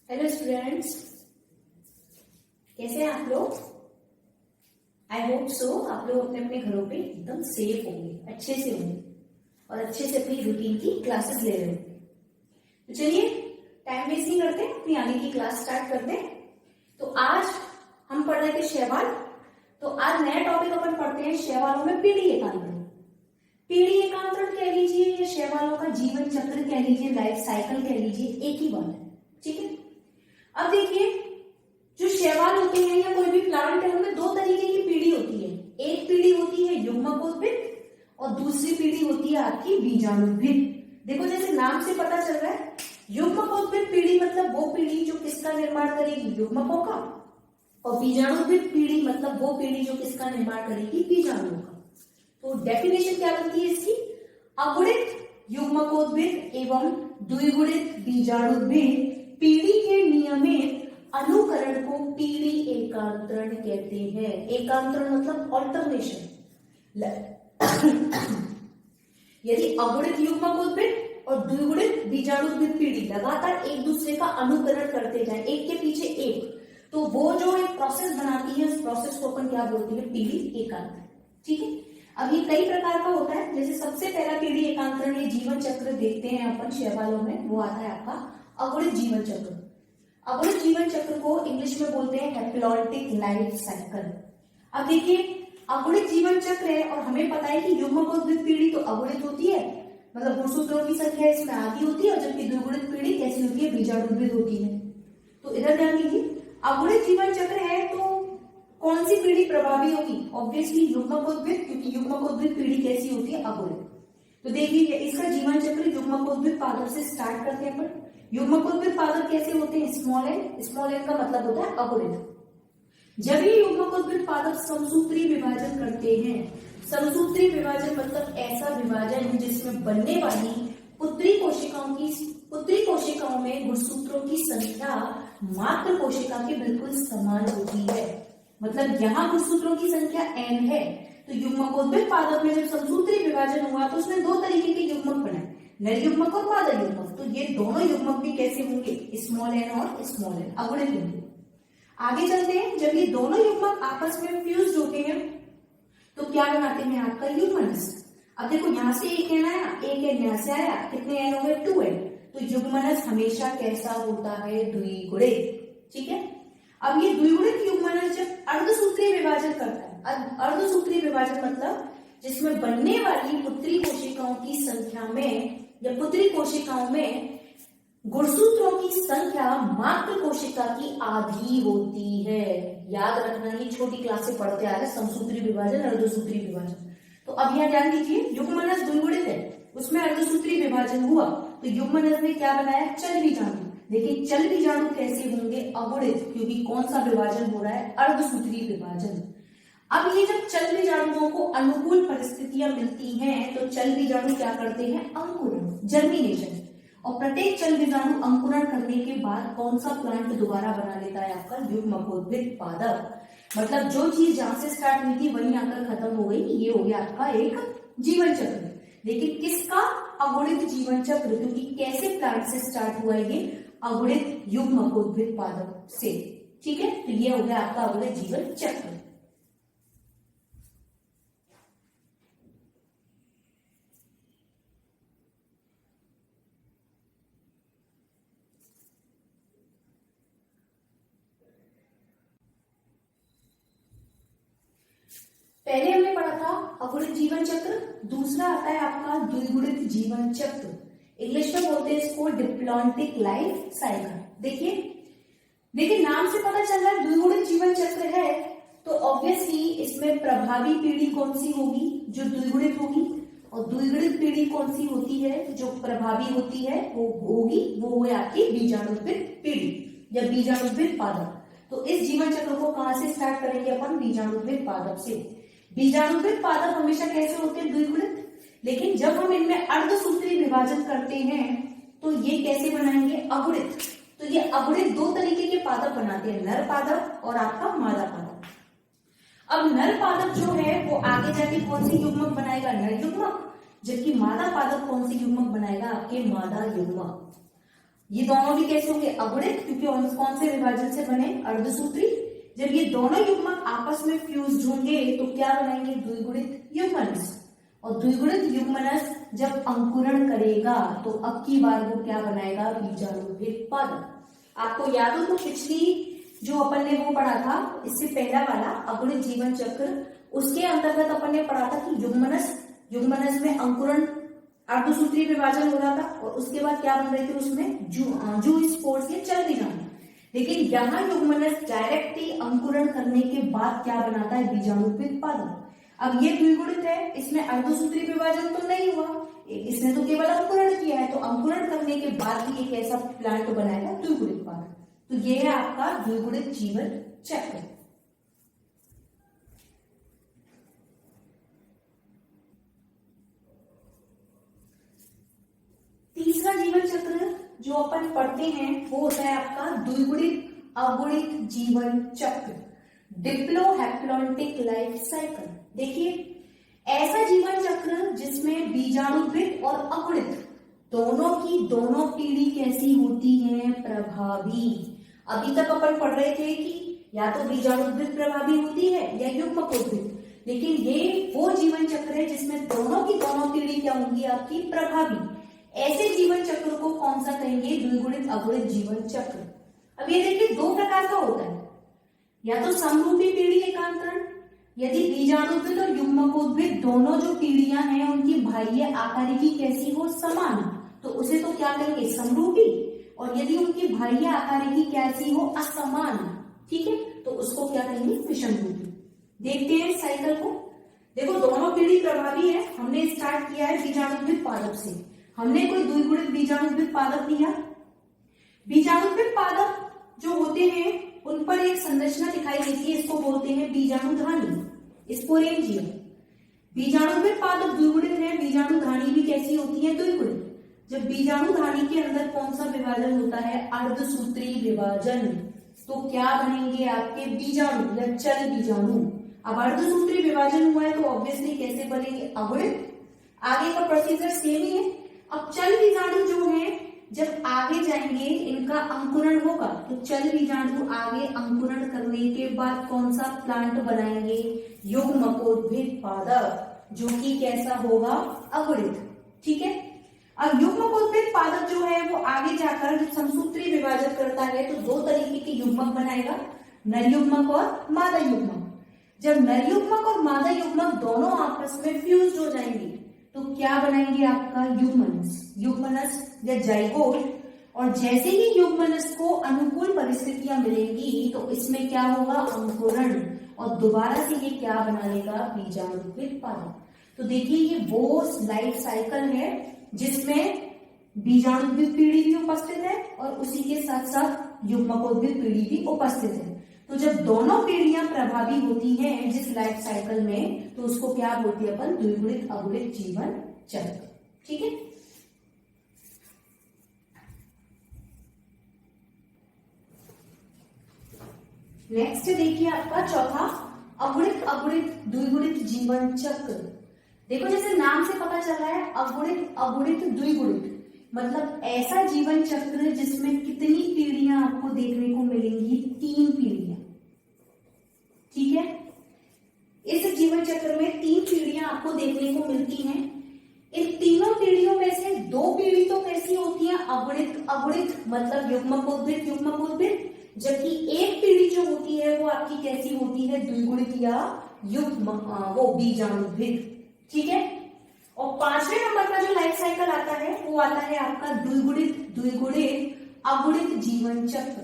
Hello students, कैसे हैं आप लोग। आई होप सो आप लोग अपने अपने घरों पे एकदम सेफ होंगे, अच्छे से होंगे और अच्छे से अपनी रूटीन की क्लासेस ले रहे होंगे। तो चलिए टाइम वेस्ट नहीं करते, अपनी आगे की क्लास स्टार्ट करते हैं। तो आज हम पढ़ रहे थे शैवाल। तो आज नया टॉपिक अपन पढ़ते हैं शैवालों में पीढ़ी एकांतरण। पीढ़ी एकांतरण कह लीजिए या शैवालों का जीवन चक्र कह लीजिए, लाइफ साइकिल कह लीजिए, एक ही बात है। ठीक है, अब देखिए जो शैवाल होते हैं या कोई भी प्लांट है उनमें दो तरीके की पीढ़ी होती है। एक पीढ़ी होती है युग्मकोद्भिद और दूसरी पीढ़ी होती है आपकी बीजाणुद्भिद। देखो जैसे नाम से पता चल रहा है, युग्मकोद्भिद पीढ़ी मतलब वो पीढ़ी जो किसका निर्माण करेगी, युग्मकों का, और बीजाणुद्भिद पीढ़ी मतलब वो पीढ़ी जो किसका निर्माण करेगी, बीजाणुओं का। तो डेफिनेशन क्या बनती है इसकी, अगुणित युग्मकोद्भिद एवं द्विगुणित बीजाणुद्भिद पीढ़ी के नियमित अनुकरण को पीढ़ी एकांतरण कहते हैं। एकांतरण मतलब ऑल्टरनेशन। यदि अगुणित युग्मकोद्भिद और द्विगुणित बीजाणुद्भिद पीढ़ी लगातार एक दूसरे का अनुकरण करते जाए, एक के पीछे एक, तो वो जो एक प्रोसेस बनाती है उस प्रोसेस को अपन क्या बोलते हैं, पीढ़ी एकांतरण। ठीक है, अब ये कई प्रकार का होता है। जैसे सबसे पहला पीढ़ी एकांतरण ये जीवन चक्र देखते हैं अपन शैवालों में, वो आता है आपका अगुणित जीवन चक्र। अगुणित जीवन चक्र को इंग्लिश में बोलते हैं हैप्लॉन्टिक लाइफ साइकिल। अब देखिए अगुणित जीवन चक्र है और हमें पता है कि युग्मकोद्भिद पीढ़ी तो अगुणित होती है, मतलब गुणसूत्रों की संख्या इसमें आधी होती है, और जबकि द्विगुणित पीढ़ी कैसी होती है, बीजाणुद्भिद होती है। तो इधर ध्यान दीजिए, अगुणित जीवन चक्र है तो कौन सी पीढ़ी प्रभावी होगी, ऑब्वियसली युग्मकोद्भिद, क्योंकि युग्मकोद्भिद पीढ़ी कैसी होती है, अगुणित। तो देखिए इसका जीवन चक्र युग्मकोद्भिद पादप से स्टार्ट करते हैं अपन। युग्मकोद्भिद पादप कैसे होते हैं, स्मॉल एन। स्मॉल एन का मतलब होता है अगुणित। जब ये युग्मकोद्भिद पादप समसूत्री विभाजन करते हैं, समसूत्री विभाजन मतलब ऐसा विभाजन जिसमें बनने वाली पुत्री कोशिकाओं में गुणसूत्रों की संख्या मात्र कोशिका के बिल्कुल समान होती है। मतलब यहाँ गुणसूत्रों की संख्या n है, तो युग्मकोद्भिद पादप में जब समसूत्री विभाजन हुआ तो उसमें दो तरीके के युग्मक बने, नर युग्मक और मादा युग्मक। तो ये दोनों युग्मक भी कैसे होंगे, स्मॉल एन और स्मॉल एन, अगुणित होंगे। आगे चलते हैं, जब ये दोनों युग्मक आपस में फ्यूज होते हैं तो क्या बनाते हैं, आपका युग्मनस। अब देखो यहाँ से एक एन आया, एक एन यहाँ से आया, कितने एन हो गए, 2n। तो युग्मनस हमेशा कैसा होता है, द्विगुणित। ठीक है, अब ये द्विगुणित युग्मनस जब अर्धसूत्रीय विभाजन करता है, अर्धसूत्रीय विभाजन मतलब जिसमें बनने वाली पुत्री कोशिकाओं की संख्या में या पुत्री कोशिकाओं में गुणसूत्रों की संख्या मात्र कोशिका की आधी होती है। याद रखना, ये छोटी क्लास से पढ़ते आ रहे, समसूत्री विभाजन, अर्धसूत्री विभाजन। तो अब यहाँ ध्यान दीजिए, युग्मनस द्विगुणित है, उसमें अर्धसूत्री विभाजन हुआ तो युग्मनस ने क्या बनाया, चल बीजाणु। लेकिन चल बीजाणु कैसे होंगे, अगुणित, क्योंकि कौन सा विभाजन हो रहा है, अर्धसूत्री विभाजन। अब ये जब चल बीजाणुओं को अनुकूल परिस्थितियां मिलती हैं तो चल बीजाणु क्या करते हैं, अंकुरण, जर्मिनेशन। और प्रत्येक चल बीजाणु अंकुरण करने के बाद कौन सा प्लांट दोबारा बना लेता है, आपका युग्मकोद्भिद पादप। मतलब जो चीज जहां से स्टार्ट हुई थी वहीं आकर खत्म हो गई, ये हो गया आपका एक जीवन चक्र। लेकिन किसका, अगुणित जीवन चक्र, क्योंकि कैसे प्लांट से स्टार्ट हुआ है, ये अगुणित युग्मकोद्भिद पादप से। ठीक है, तो ये हो गया आपका अगुणित जीवन चक्र। पहले हमने पढ़ा था अगुणित जीवन चक्र, दूसरा आता है आपका द्विगुणित जीवन चक्र। इंग्लिश में बोलते हैं इसको डिप्लॉन्टिक लाइफ साइकिल। देखिए नाम से पता चल रहा है द्विगुणित जीवन चक्र है, तो ऑब्वियसली इसमें प्रभावी पीढ़ी कौन सी होगी, जो द्विगुणित होगी, और द्विगुणित पीढ़ी कौन सी होती है, जो प्रभावी होती है, वो होगी, वो है आपकी बीजाणुद्भिद पीढ़ी या बीजाणुद्भिद पादप। तो इस जीवन चक्र को कहां से स्टार्ट करेंगे अपन, बीजाणुद्भिद पादप से। बीजाणुद्भिद पादप हमेशा कैसे होते हैं, द्विगुणित। लेकिन जब हम इनमें अर्धसूत्री विभाजन करते हैं तो ये कैसे बनाएंगे, अगुणित। तो ये अगुणित दो तरीके के पादप बनाते हैं, नर पादप और आपका मादा पादप। अब नर पादप जो है वो आगे जाके कौन सी युग्मक बनाएगा, नर युग्मक, जबकि मादा पादप कौन सी युग्मक बनाएगा, आपके मादा युग्मक। ये दोनों भी कैसे होंगे, अगुणित, क्योंकि कौन से विभाजन से बने, अर्धसूत्री। जब ये दोनों युग्मक आपस में फ्यूज होंगे तो क्या बनाएंगे, द्विगुणित युग्मनस। और द्विगुणित युग्मनस जब अंकुरण करेगा तो अब की बार वो क्या बनाएगा, बीजाणुभित पादप। आपको याद हो तो पिछली जो अपन ने वो पढ़ा था, इससे पहला वाला अगुणित जीवन चक्र, उसके अंतर्गत अपन ने पढ़ा था कि युग्मनस में अंकुरण अर्धसूत्री विभाजन हो रहा था और उसके बाद क्या बन रहे थे उसमें जू स्पोर्स या चल बीजाणु। लेकिन यहाँ युग्मनस डायरेक्ट ही अंकुरण करने के बाद क्या बनाता है, बीजाणुभित पादप। अब ये द्विगुणित है, इसमें अर्धसूत्री विभाजन तो नहीं हुआ, इसने तो केवल अंकुरण किया है, तो अंकुरण करने के बाद ही एक ऐसा प्लांट बनाएगा द्विगुणित पादप। तो ये है आपका द्विगुणित जीवन चक्र। तीसरा जीवन चक्र जो अपन पढ़ते हैं वो होता है आपका द्विगुणित अगुणित जीवन चक्र, डिप्लोहैप्लॉन्टिक लाइफ साइकिल। देखिए, ऐसा जीवन चक्र जिसमें बीजाणुभित और अगुणित दोनों की दोनों पीढ़ी कैसी होती है, प्रभावी। अभी तक अपन पढ़ रहे थे कि या तो बीजाणुभित प्रभावी होती है या युग्मकोद्भिद, लेकिन ये वो जीवन चक्र है जिसमें दोनों की दोनों पीढ़ी क्या होंगी, आपकी प्रभावी। ऐसे जीवन चक्र को कौन सा कहेंगे, द्विगुणित अगुणित जीवन चक्र। अब ये देखिए, दो प्रकार का होता है, या तो समरूपी पीढ़ी एकांतरण, यदि बीजाणुभित और युग्मकोद्भिद दोनों जो पीढ़ियां हैं उनकी बाह्य आकारिकी कैसी हो, समान, तो उसे तो क्या कहेंगे, समरूपी। और यदि उनकी बाह्य आकारिकी कैसी हो, असमान, ठीक है, तो उसको क्या कहेंगे, विषमरूपी। देखते हैं साइकिल को। देखो, दोनों पीढ़ी प्रभावी है। हमने स्टार्ट किया है बीजाणुभित पादप से, हमने कोई द्विगुणित बीजाणुभित पादप लिया। बीजाणुभित पादप जो होते हैं उन पर एक संरचना दिखाई देती है, इसको बोलते हैं बीजाणुधानी, स्पोरेंजियम। बीजाणुभित पादप द्विगुणित है, बीजाणुधानी भी कैसी होती है, द्विगुणित। जब बीजाणुधानी के अंदर कौन सा विभाजन होता है, अर्धसूत्री विभाजन, तो क्या बनेंगे आपके बीजाणु या चल बीजाणु। अब अर्धसूत्री विभाजन हुआ है तो ऑब्वियसली कैसे बनेंगे, अगुणित। आगे का प्रोसीजर सेम ही है। अब चल बीजाणु जो है जब आगे जाएंगे इनका अंकुरण होगा, तो चल बीजाणु आगे अंकुरण करने के बाद कौन सा प्लांट बनाएंगे, युग्मकोद्भिद पादप, जो कि कैसा होगा, अगुणित। ठीक है। अब युग्मकोद्भिद पादप जो है वो आगे जाकर जब समसूत्री विभाजन करता है तो दो तरीके के युग्मक बनाएगा, नर युग्मक और मादा युग्मक। जब नर युग्मक और मादा युग्मक दोनों आपस में फ्यूज हो जाएंगे तो क्या बनाएंगे, आपका युग्मनस या जाइगोट। और जैसे ही युग्मनस को अनुकूल परिस्थितियां मिलेंगी तो इसमें क्या होगा, अंकुरण, और दोबारा से ये क्या बना लेगा, बीजाणुभित पादप। तो देखिए, ये वो लाइफ साइकिल है जिसमें बीजाणुभित पीढ़ी भी उपस्थित है और उसी के साथ साथ युग्मकोद्भिद पीढ़ी भी उपस्थित है। तो जब दोनों पीढ़ियां प्रभावी होती हैं जिस लाइफ साइकिल में, तो उसको क्या बोलते हैं अपन, द्विगुणित अगुणित जीवन चक्र। ठीक है। नेक्स्ट देखिए आपका चौथा, अगुणित अगुणित द्विगुणित जीवन चक्र। देखो, जैसे नाम से पता चल रहा है, अगुणित अगुणित द्विगुणित, मतलब ऐसा जीवन चक्र जिसमें कितनी पीढ़ियां आपको देखने को मिलेंगी, 3 पीढ़ियां। ठीक है। इस जीवन चक्र में 3 पीढ़ियां आपको देखने को मिलती हैं। इन तीनों पीढ़ियों में से 2 पीढ़ी तो कैसी होती है, अगुणित अगुणित, मतलब युग्मकोद्भिद युग्मकोद्भिद, जबकि एक पीढ़ी जो होती है वो आपकी कैसी होती है, द्विगुणित या वो बीजाणुभिद। ठीक है। और 5वें नंबर का जो लाइफ साइकिल आता है वो आता है आपका द्विगुणित द्विगुणित अगुणित जीवन चक्र।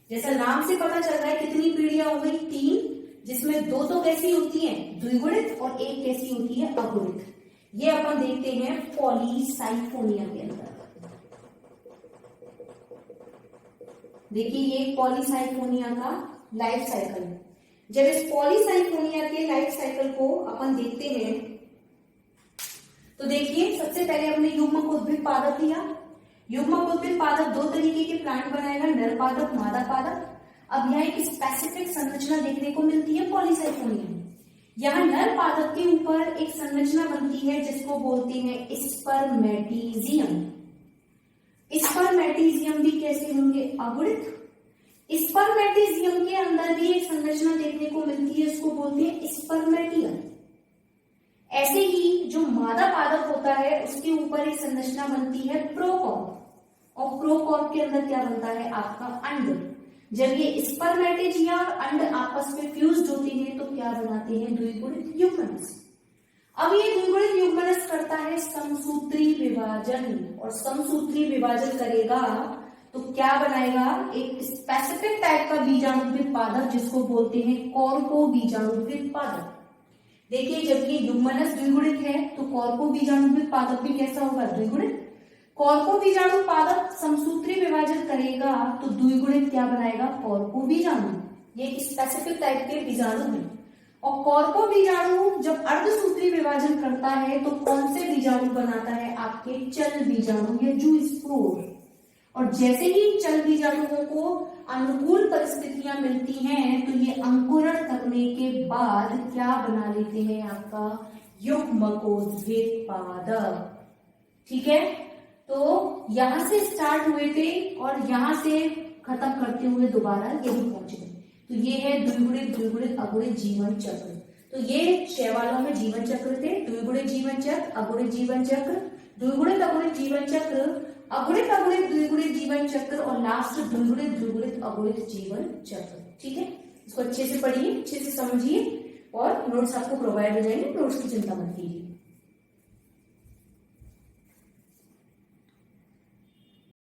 जैसा नाम से पता चल रहा है कितनी पीढ़ियां हो गई, 3, जिसमें 2 तो कैसी होती हैं, द्विगुणित, और एक कैसी होती है, अगुणित। ये अपन देखते हैं पॉलीसाइफोनिया के अंदर। देखिए, ये पॉलीसाइफोनिया का लाइफ साइकिल है। जब इस पॉलीसाइफोनिया के लाइफ साइकिल को अपन देखते हैं तो देखिए, सबसे पहले हमने युग्मकोद्भिद पादप लिया। युग्मकोद्भिद पादप 2 तरीके के प्लांट बनाएगा, नर पादप, मादा पादप। अब यहाँ एक स्पेसिफिक संरचना देखने को मिलती है पॉलीसाइफोनिया में। यहाँ नर पादप के ऊपर एक संरचना बनती है जिसको बोलते हैं स्पर्मेटिजियम। स्पर्मेटिजियम भी कैसे होंगे? अगुणित। स्पर्मेटिजियम के अंदर भी एक संरचना देखने को मिलती है, इसको बोलते हैं स्पर्मेटियम। ऐसे ही जो मादा पादप होता है उसके ऊपर एक संरचना बनती है प्रोकॉर्प, और प्रोकॉर्प के अंदर क्या बनता है? आपका अंड। जब ये स्पर्मेटिजिया और अंड आपस में फ्यूज्ड होते हैं तो क्या बनाते हैं? द्विगुणित यूग्मनस। अब ये द्विगुणित यूग्मनस करता है समसूत्री विभाजन, और समसूत्री विभाजन करेगा तो क्या बनाएगा? एक स्पेसिफिक टाइप का बीजाणुद्वित पादप जिसको बोलते हैं कॉर्पो बीजाणुद्वित पादप। देखिए जब ये यूग्मनस द्विगुणित है तो कॉर्पो बीजाणुद्वित पादप भी कैसा होगा? द्विगुणित। कॉर्पो बीजाणु पादप समसूत्री विभाजन करेगा तो द्विगुणित क्या बनाएगा? कॉर्पो बीजाणु। ये एक स्पेसिफिक टाइप के बीजाणु है। और कॉर्पो बीजाणु जब अर्धसूत्री विभाजन करता है तो कौन से बीजाणु बनाता है? आपके चल बीजाणु या जूस्पोर। और जैसे ही चल बीजाणुओं को अनुकूल परिस्थितियां मिलती हैं तो ये अंकुरण करने के बाद क्या बना लेते हैं? आपका युग्मकोद्भिद पादप। ठीक है, तो यहां से स्टार्ट हुए थे और यहां से खत्म करते हुए दोबारा यही पहुंच गए। तो ये है द्विगुणित द्विगुणित अगुणित जीवन चक्र। तो ये शैवालों में जीवन चक्र थे, द्विगुणित जीवन चक्र, अगुणित जीवन चक्र, द्विगुणित अगुणित जीवन चक्र, अगुणित अगुणित द्विगुणित जीवन चक्र, और लास्ट द्विगुणित द्विगुणित अगुणित जीवन चक्र। ठीक है, इसको अच्छे से पढ़िए, अच्छे से समझिए, और नोट्स आपको प्रोवाइड हो जाएंगे, नोट्स की चिंता मत कीजिए।